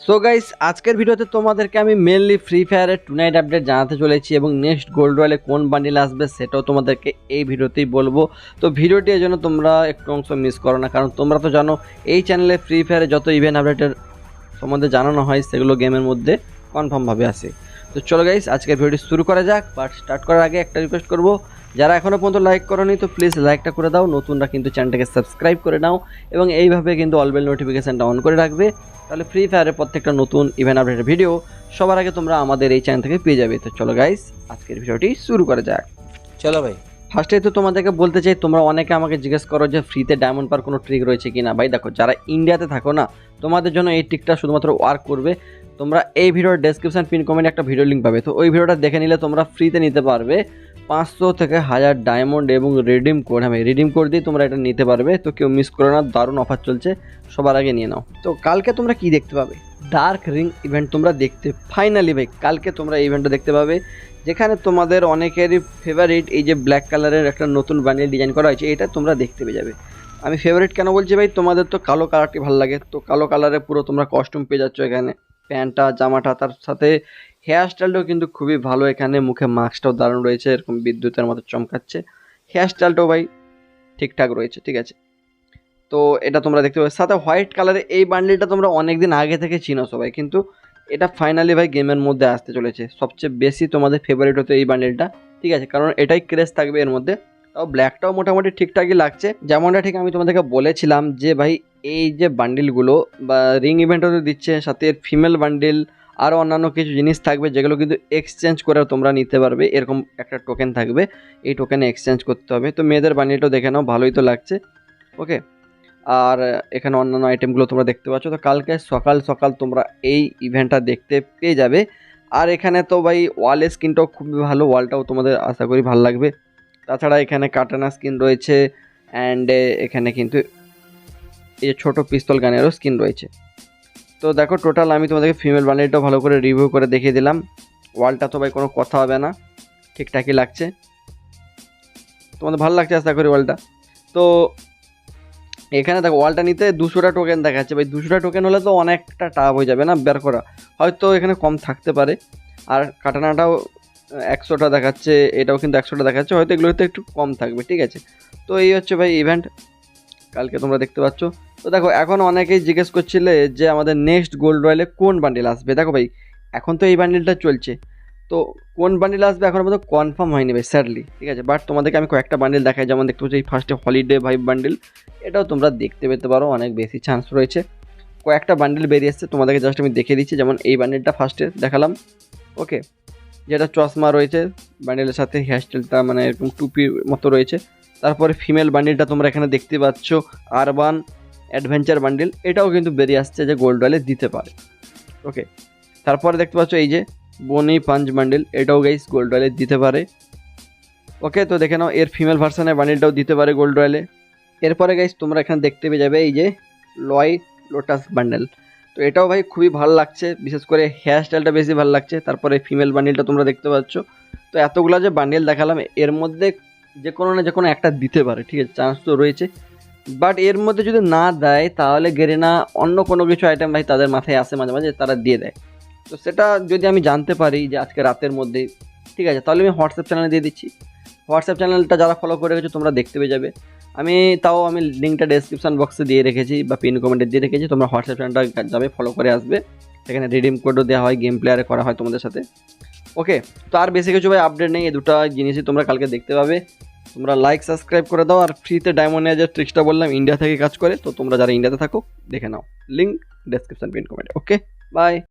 So guys, আজকের ভিডিওতে তোমাদেরকে আমি মেনলি ফ্রি ফায়ারের টুনাইট আপডেট জানাতে চলেছি এবং নেক্সট গোল্ড রয়্যালে কোন বান্ডিল আসবে সেটাও তোমাদেরকে এই ভিডিওতেই বলবো। তো ভিডিওটি এর জন্য তোমরা একটু অংশ মিস করো না, কারণ তোমরা তো জানো এই চ্যানেলে ফ্রি ফায়ারে যত ইভেন্ট আপডেটের সম্বন্ধে জানানো হয় সেগুলো গেমের মধ্যে কনফার্মভাবে আসে। তো চলো গাইস, আজকের ভিডিওটি শুরু করা যাক। বাট স্টার্ট করার আগে একটা রিকোয়েস্ট করবো, যারা এখনও পর্যন্ত লাইক করোনি তো প্লিজ লাইকটা করে দাও, নতুনরা কিন্তু চ্যানেলটাকে সাবস্ক্রাইব করে নাও এবং এইভাবে কিন্তু অলবেল নোটিফিকেশানটা অন করে রাখবে। তাহলে ফ্রি ফায়ারের প্রত্যেকটা নতুন ইভেন্ট আপডেটের ভিডিও সবার আগে তোমরা আমাদের এই চ্যানেল থেকে পেয়ে যাবে। তো চলো গাইস, আজকের ভিডিওটি শুরু করা যাক। চলো ভাই। ফার্স্টে তো তোমাদেরকে বলতে চাই, তোমরা অনেকে আমাকে জিজ্ঞেস করো যে ফ্রিতে ডায়মন্ড পাওয়ার কোনো ট্রিক রয়েছে কি না। ভাই দেখো, যারা ইন্ডিয়াতে থাকো না, তোমাদের জন্য এই ট্রিকটা শুধুমাত্র ওয়ার্ক করবে। তোমরা এই ভিডিওর ডেসক্রিপশন পিন কমেন্টে একটা ভিডিও লিঙ্ক পাবে, তো ওই ভিডিওটা দেখে নিলে তোমরা ফ্রিতে নিতে পারবে 500 থেকে 1000 ডায়মন্ড এবং রিডিম কোড। হ্যাঁ, রিডিম কোড দিয়ে তোমরা এটা নিতে পারবে। তো কেউ মিস করো না, দারুণ অফার চলছে, সবার আগে নিয়ে নাও। তো কালকে তোমরা কি দেখতে পাবে? ডার্ক রিং ইভেন্ট তোমরা দেখতে ফাইনালি ভাই কালকে তোমরা এই ইভেন্টটা দেখতে পাবে, যেখানে তোমাদের অনেকেরই ফেভারিট এই যে ব্ল্যাক কালারের একটা নতুন বান্ডিল ডিজাইন করা হয়েছে, এটা তোমরা দেখতে পেয়ে যাবে। আমি ফেভারিট কেন বলছি ভাই, তোমাদের তো কালো কালারটি ভালো লাগে, তো কালো কালারে পুরো তোমরা কস্টিউম পেয়ে যাচ্ছ এখানে, প্যান্টটা জামাটা, তার সাথে হেয়ার স্টাইলটাও কিন্তু খুবই ভালো। এখানে মুখে মাস্কটাও দারুণ রয়েছে, এরকম বিদ্যুতের মতো চমকাচ্ছে। হেয়ার স্টাইলটাও ভাই ঠিকঠাক রয়েছে, ঠিক আছে। তো এটা তোমরা দেখতে পাবে, সাথে হোয়াইট কালারের এই বান্ডিলটা তোমরা অনেক দিন আগে থেকে চিনো সবাই, কিন্তু এটা ফাইনালি ভাই গেমের মধ্যে আসতে চলেছে। সবচেয়ে বেশি তোমাদের ফেভারিট হতো এই বান্ডিলটা, ঠিক আছে, কারণ এটাই ক্রেজ থাকবে এর মধ্যে। তাও ব্ল্যাকটাও মোটামুটি ঠিকঠাকই লাগছে, যেমনটা ঠিক আমি তোমাদেরকে বলেছিলাম যে ভাই এই যে বান্ডিলগুলো বা রিং ইভেন্টও দিচ্ছে, সাথে ফিমেল বান্ডিল আরও অন্যান্য কিছু জিনিস থাকবে যেগুলো কিন্তু এক্সচেঞ্জ করে তোমরা নিতে পারবে। এরকম একটা টোকেন থাকবে, এই টোকেনে এক্সচেঞ্জ করতে হবে। তো মেয়েদের বান্ডিলটাও দেখে নাও, ভালোই তো লাগছে। ওকে, আর এখানে অন্যান্য আইটেমগুলো তোমরা দেখতে পাচ্ছ। তো কালকে সকাল সকাল তোমরা এই ইভেন্টটা দেখতে পেয়ে যাবে। আর এখানে তো ভাই ওয়ালের স্কিনটাও খুবই ভালো, ওয়ালটাও তোমাদের আশা করি ভালো লাগবে। তাছাড়া এখানে কাটানা স্কিন রয়েছে, অ্যান্ড এখানে কিন্তু এই যে ছোটো পিস্তল গানেরও স্কিন রয়েছে। তো দেখো, টোটাল আমি তোমাদেরকে ফিমেল বান্ডিলটাও ভালো করে রিভিউ করে দেখিয়ে দিলাম। ওয়ালটা তো ভাই কোনো কথা হবে না, ঠিকঠাকই লাগছে, তোমাদের ভালো লাগছে আশা করি ওয়ালটা। তো এখানে দেখো, ওয়ালটা নিতে 200টা টোকেন দেখাচ্ছে ভাই। 200টা টোকেন হলে তো অনেকটা টাফ হয়ে যাবে না বের করা, হয়তো এখানে কম থাকতে পারে। আর কাটানাটাও 100টা দেখাচ্ছে, এটাও কিন্তু 100টা দেখাচ্ছে, হয়তো এগুলোতে একটু কম থাকবে, ঠিক আছে। তো এই হচ্ছে ভাই ইভেন্ট, কালকে তোমরা দেখতে পাচ্ছ। তো দেখো, এখন অনেকেই জিজ্ঞেস করছিলে যে আমাদের নেক্সট গোল্ড রয়্যালে কোন বান্ডিল আসবে। দেখো ভাই, এখন তো এই বান্ডিলটা চলছে, তো কোন বান্ডিল আসবে এখন পর্যন্ত কনফার্ম হয়নি ভাই, স্যাডলি, ঠিক আছে। বাট তোমাদেরকে আমি কয়েকটা বান্ডিল দেখাই, যেমন দেখতে পাচ্ছি এই ফার্স্টে হলিডে ভাইব বান্ডিল, এটাও তোমরা দেখতে পেতে পারো, অনেক বেশি চান্স রয়েছে। কয়েকটা বান্ডিল বেরিয়ে এসছে, তোমাদেরকে জাস্ট আমি দেখিয়ে দিচ্ছি। যেমন এই বান্ডিলটা ফার্স্টে দেখালাম, ওকে, যেটা চশমা রয়েছে বান্ডিলের সাথে, হেয়ারস্টাইলটা মানে এরকম টুপির মতো রয়েছে। তারপরে ফিমেল বান্ডিলটা তোমরা এখানে দেখতে পাচ্ছ, আরবান অ্যাডভেঞ্চার বান্ডিল, এটাও কিন্তু বেরিয়ে আসছে যে গোল্ড রয়্যালে দিতে পারে। ওকে, তারপরে দেখতে পাচ্ছ এই যে বনি পাঞ্চ বান্ডিল, এটাও গাইস গোল্ড রয়্যালে দিতে পারে। ওকে, তো দেখে নাও এর ফিমেল ভার্সনের বান্ডিলটাও দিতে পারে গোল্ড রয়্যালে। এরপরে গাইস তোমরা এখানে দেখতে পেয়ে যাবে এই যে লয় লোটাস বান্ডেল, তো এটাও ভাই খুবই ভালো লাগছে, বিশেষ করে হেয়ার স্টাইলটা বেশি ভালো লাগছে। তারপরে ফিমেল বান্ডিলটা তোমরা দেখতে পাচ্ছ। তো এতগুলো যে বান্ডিল দেখালাম, এর মধ্যে যে কোনো না যে কোনো একটা দিতে পারে, ঠিক আছে, চান্স তো রয়েছে। বাট এর মধ্যে যদি না দেয় তাহলে গেরিনা অন্য কোনো কিছু আইটেম ভাই তাদের মাথায় আসে মাঝে মাঝে, তারা দিয়ে দেয়। তো সেটা যদি আমি জানতে পারি যে আজকে রাতের মধ্যেই, ঠিক আছে, তাহলে আমি হোয়াটসঅ্যাপ চ্যানেলে দিয়ে দিচ্ছি। হোয়াটসঅ্যাপ চ্যানেলটা যারা ফলো করে রেখেছো তোমরা দেখতে পেয়ে যাবে। আমি লিঙ্কটা ডেসক্রিপশন বক্সে দিয়ে রেখেছি বা পিন কমেন্টে দিয়ে রেখেছি, তোমরা হোয়াটসঅ্যাপ চ্যানেলটা যাবে, ফলো করে আসবে। সেখানে রিডিম কোডও দেওয়া হয়, গেম প্লেয়ারে করা হয় তোমাদের সাথে। ওকে, তো আর বেশি কিছু ভাই আপডেট নেই, এই দুটো জিনিসই তোমরা কালকে দেখতে পাবে। তোমরা লাইক সাবস্ক্রাইব করে দাও, আর ফ্রিতে ডায়মন্ড নেওয়ার যে ট্রিক্সটা বললাম ইন্ডিয়া থেকে কাজ করে, তো তোমরা যারা ইন্ডিয়াতে থাকো দেখে নাও, লিঙ্ক ডেসক্রিপশন পিন কমেন্টে। ওকে, বাই।